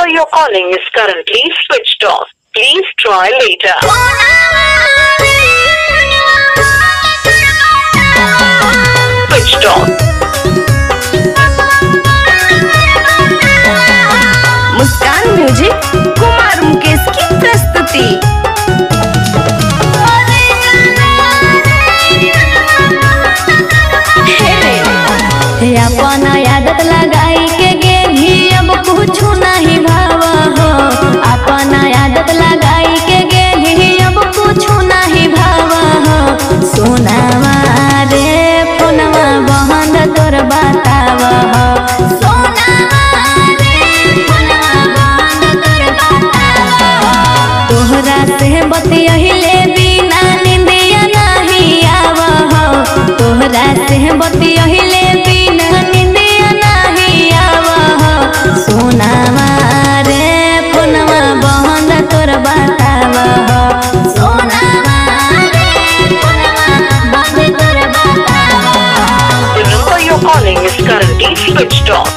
number you're calling is currently switched off. Please try later. Switched off. Muskan music Kumar Mukesh की प्रस्तुति। अपन आदत लगाई के गेली अब कुछ नहीं भावा हो। अपन आदत लगाई के गेली अब कुछ नहीं भावा हो। सोनावा रे फोनवा बहन तोर बतावा हो। सोनावा रे फोनवा बहन तोर बतावा हो। तोहरा से बतियहिले बिना निंदिया नहीं आवा हो। तोहरा से बतियहिले सोनावा रे फोनवा बहन तोर बतावा हो। सोनावा रे फोनवा बहन तोर बतावा हो। The number you're calling is currently switched off.